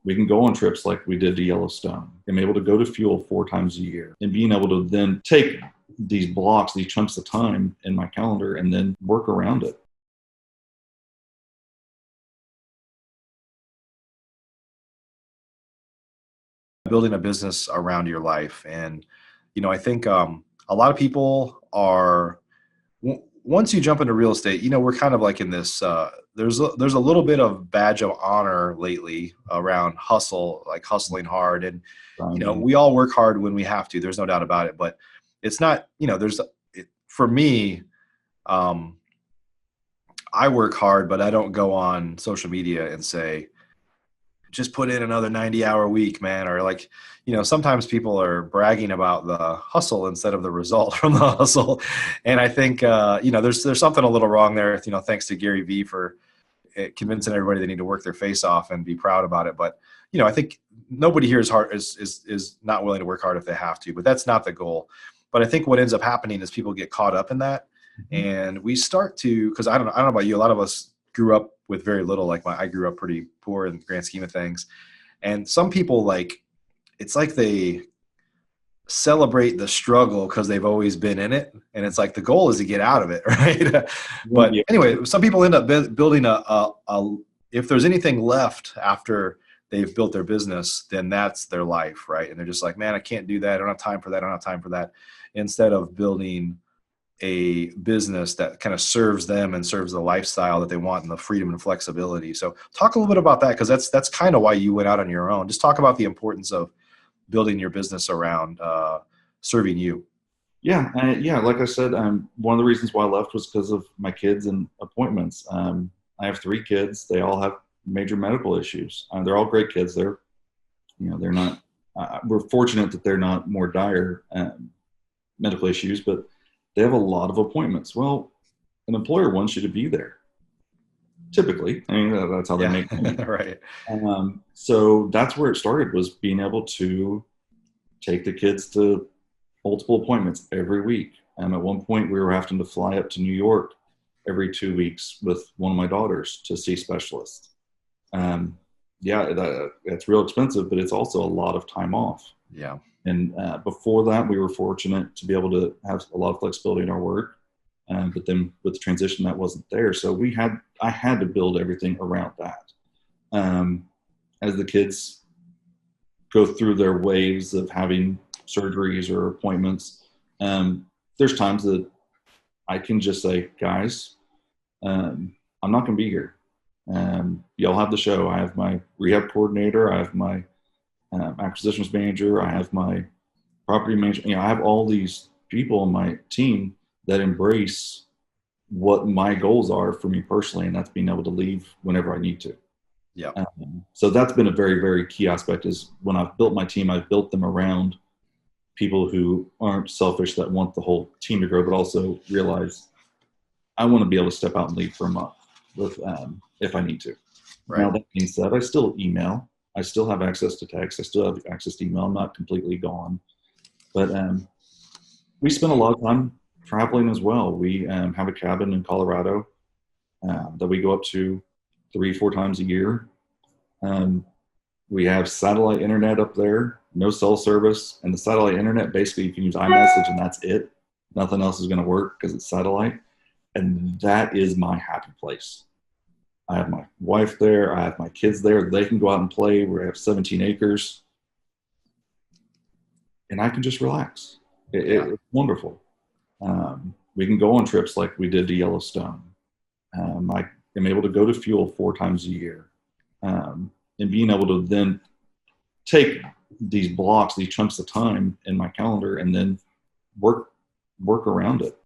We can go on trips like we did to Yellowstone. I'm able to go to Fuel 4 times a year and being able to then take these blocks, these chunks of time in my calendar and then work around it. Building a business around your life. And, I think a lot of people are, once you jump into real estate, we're kind of like in this, there's a little bit of badge of honor lately around hustle, like hustling hard. And, Grinding. we all work hard when we have to, there's no doubt about it, but it's not, for me, um, I work hard, but I don't go on social media and say, just put in another 90-hour week, man. Or like, sometimes people are bragging about the hustle instead of the result from the hustle. And I think, there's something a little wrong there, thanks to Gary Vee for convincing everybody they need to work their face off and be proud about it. But, I think nobody here is not willing to work hard if they have to, but that's not the goal. But I think what ends up happening is people get caught up in that. Mm-hmm. And we start to, because I don't know about you, a lot of us grew up with very little. Like I grew up pretty poor in the grand scheme of things. And some people it's like they celebrate the struggle because they've always been in it. And it's like the goal is to get out of it, right? But Yeah. anyway, some people end up building if there's anything left after they've built their business, then that's their life, right? And they're just like, man, I can't do that. I don't have time for that. I don't have time for that. Instead of building a business that kind of serves them and serves the lifestyle that they want and the freedom and flexibility. So talk a little bit about that, because that's kind of why you went out on your own. Just talk about the importance of building your business around serving you. Yeah. Like I said, one of the reasons why I left was because of my kids and appointments. I have 3 kids. They all have major medical issues. They're all great kids. They're not, we're fortunate that they're not more dire medical issues, but they have a lot of appointments. Well, an employer wants you to be there. Typically, I mean, that's how they make money. Right. So that's where it started, was being able to take the kids to multiple appointments every week. At one point, we were having to fly up to New York every 2 weeks with one of my daughters to see specialists. It's real expensive, but it's also a lot of time off. Yeah. And before that, we were fortunate to be able to have a lot of flexibility in our work. But then with the transition, that wasn't there. So I had to build everything around that. As the kids go through their waves of having surgeries or appointments, there's times that I can just say, guys, I'm not going to be here. Y'all have the show. I have my rehab coordinator. I have my acquisitions manager. I have my property manager. I have all these people on my team that embrace what my goals are for me personally, and that's being able to leave whenever I need to. Yeah. So that's been a very, very key aspect, is when I've built my team, I've built them around people who aren't selfish, that want the whole team to grow, but also realize I want to be able to step out and leave for a month if I need to. Right. Now, that being said, I still email. I still have access to text. I still have access to email. I'm not completely gone. But we spend a lot of time traveling as well. We have a cabin in Colorado that we go up to 3-4 times a year. We have satellite internet up there, no cell service. And the satellite internet, basically you can use iMessage and that's it. Nothing else is going to work because it's satellite. And that is my happy place. I have my wife there. I have my kids there. They can go out and play. We have 17 acres. And I can just relax. It's wonderful. We can go on trips like we did to Yellowstone. I am able to go to Fuel 4 times a year. And being able to then take these blocks, these chunks of time in my calendar and then work around it.